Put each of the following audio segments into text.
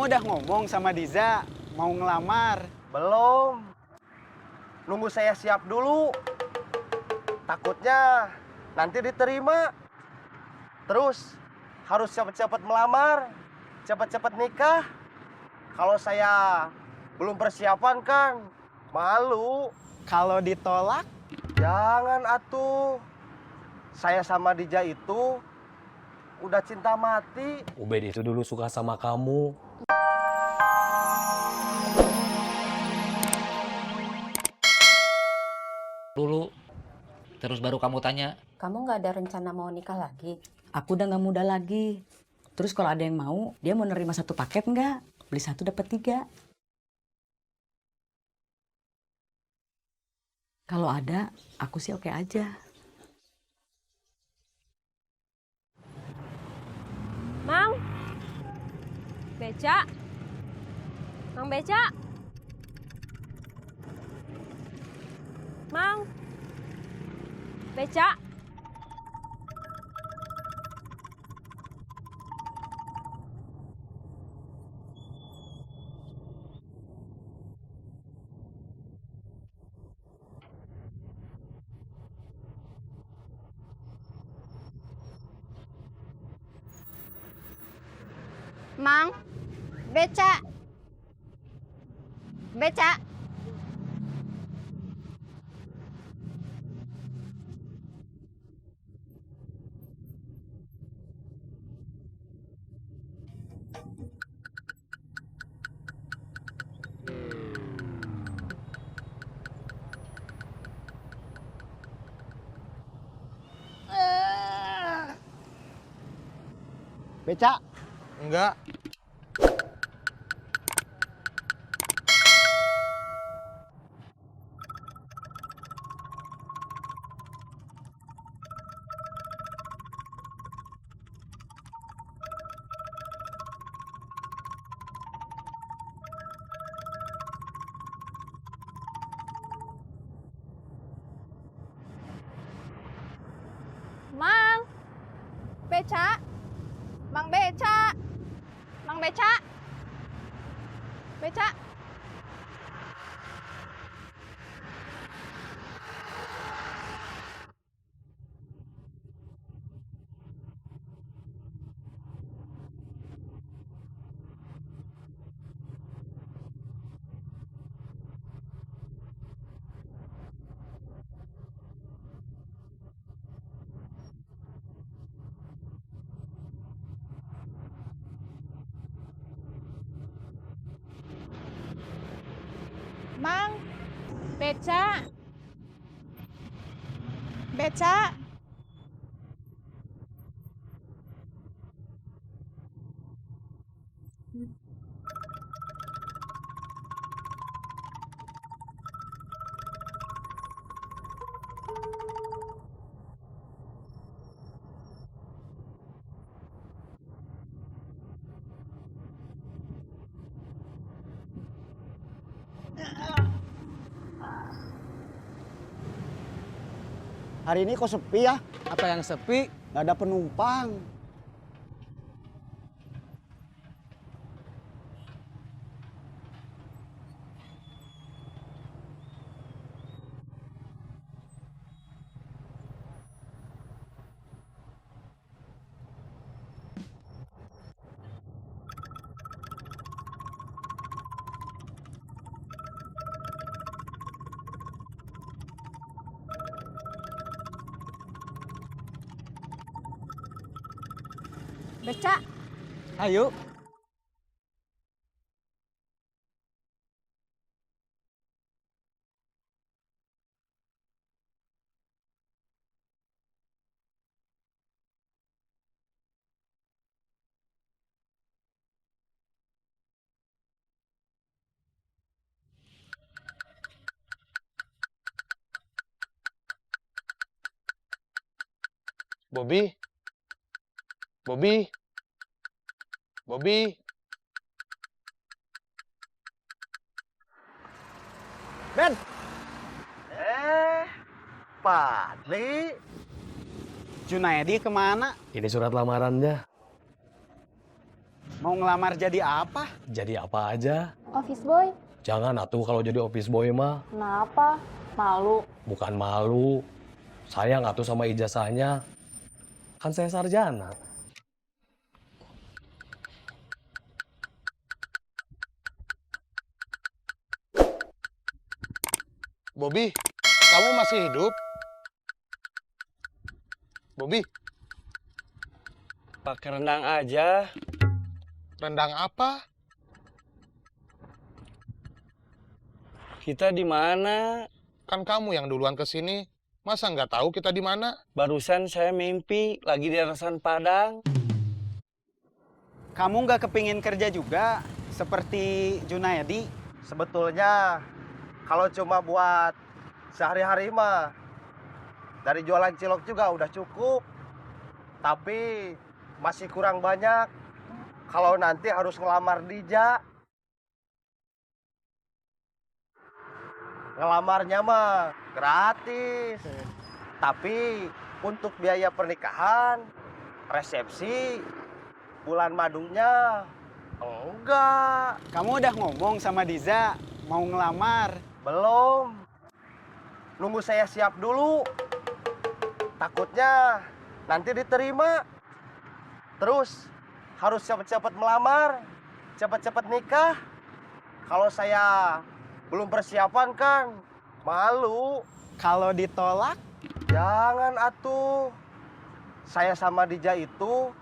Kamu udah ngomong sama Diza mau ngelamar? Belum. Nunggu saya siap dulu. Takutnya nanti diterima. Terus harus cepet-cepet melamar, cepet-cepet nikah. Kalau saya belum persiapan kan malu. Kalau ditolak? Jangan atuh. Saya sama Dija itu udah cinta mati. Ubed itu dulu suka sama kamu. Dulu, terus baru kamu tanya. Kamu nggak ada rencana mau nikah lagi? Aku udah nggak muda lagi. Terus kalau ada yang mau, dia mau nerima satu paket nggak? Beli satu dapat 3. Kalau ada, aku sih oke aja. Mang, beca, Mang beca, Mang, beca. Mang, beca, beca. Beca? Enggak. Mang, beca, Mang beca, Mang beca, beca. Mang, beca, beca. Hari ini kok sepi ya? Apa yang sepi? Nggak ada penumpang. Beca. Ayo. Bobby? Bobby? Bobby? Ben! Padli. Junaedi kemana? Ini surat lamarannya. Mau ngelamar jadi apa? Jadi apa aja? Office boy? Jangan atuh kalau jadi office boy mah. Kenapa? Malu. Bukan malu. Sayang atuh sama ijazahnya. Kan saya sarjana. Bobby, kamu masih hidup? Bobby, Pakai rendang aja. rendang apa? Kita di mana? Kan kamu yang duluan ke sini. Masa nggak tahu kita di mana? Barusan saya mimpi lagi di Resan Padang. Kamu nggak kepingin kerja juga seperti Junayadi? Sebetulnya kalau cuma buat sehari-hari mah dari jualan cilok juga udah cukup. Tapi masih kurang banyak. Kalau nanti harus ngelamar Dija. Ngelamarnya mah gratis. Tapi untuk biaya pernikahan, resepsi, bulan madunya enggak. Kamu udah ngomong sama Diza mau ngelamar? Belum. Nunggu saya siap dulu. Takutnya nanti diterima. Terus harus cepet-cepet melamar, cepet-cepet nikah. Kalau saya belum persiapan kan malu. Kalau ditolak? Jangan atuh. Saya sama Dija itu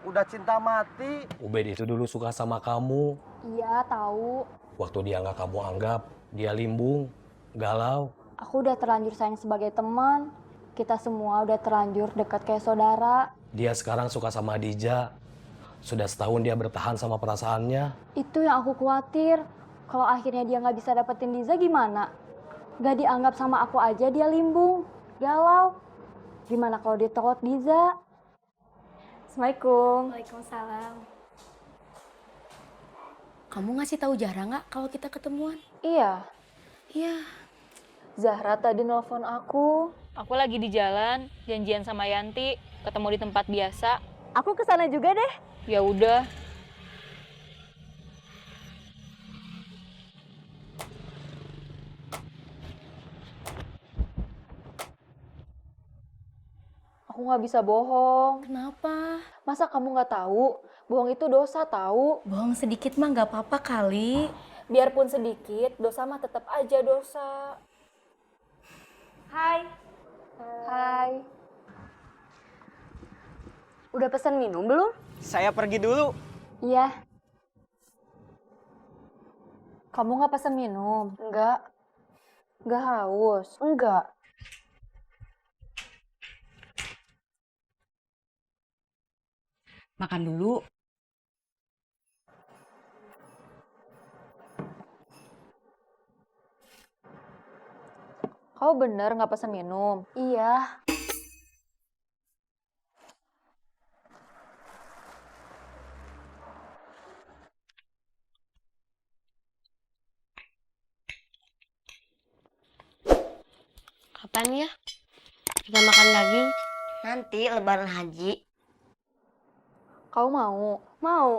udah cinta mati. Ubed itu dulu suka sama kamu. Iya, tahu. Waktu dia nggak kamu anggap, dia limbung, galau. Aku udah terlanjur sayang sebagai teman. Kita semua udah terlanjur dekat kayak saudara. Dia sekarang suka sama Dija. Sudah setahun dia bertahan sama perasaannya. Itu yang aku khawatir. Kalau akhirnya dia nggak bisa dapetin Diza gimana? Gak dianggap sama aku aja dia limbung, galau. Gimana kalau dia tolak Diza? Assalamualaikum. Waalaikumsalam. Kamu ngasih tahu Zahra nggak kalau kita ketemuan? Iya, Iya. Zahra tadi nelfon aku. Aku lagi di jalan, janjian sama Yanti, ketemu di tempat biasa. Aku kesana juga deh. Ya udah. Aku nggak bisa bohong. Kenapa? Masa kamu nggak tahu? Bohong itu dosa tahu. Bohong sedikit mah nggak apa-apa kali. Biarpun sedikit, dosa mah tetap aja dosa. Hai. Hai. Udah pesan minum belum? Saya pergi dulu. Iya. Kamu nggak pesan minum? Enggak. Nggak haus? Enggak. Makan dulu. Kau bener nggak pesan minum? Iya. Kapan ya kita makan daging? Nanti lebaran haji. Kau mau? Mau.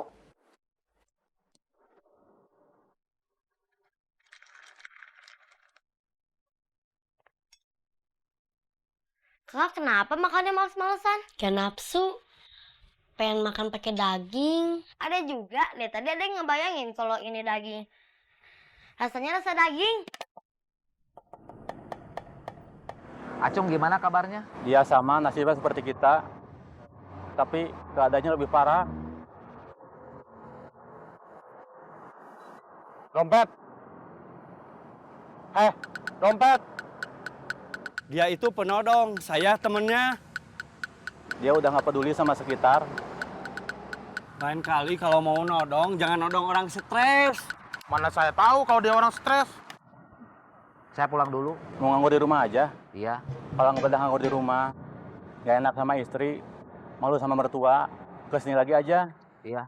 Kakak kenapa makannya males-malesan? Gak nafsu. Pengen makan pakai daging. Ada juga deh, tadi ada yang ngebayangin kalau ini daging. Rasanya rasa daging. Acung gimana kabarnya? Dia sama nasibnya seperti kita, tapi keadaannya lebih parah. Dompet! Dompet! Dia itu penodong, saya temennya. Dia udah nggak peduli sama sekitar. Lain kali kalau mau nodong, jangan nodong orang stres. Mana saya tahu kalau dia orang stres. Saya pulang dulu. Mau nganggur di rumah aja. Iya. Kalau nggak betah nganggur di rumah, nggak enak sama istri, malu sama mertua, kesini lagi aja. Iya.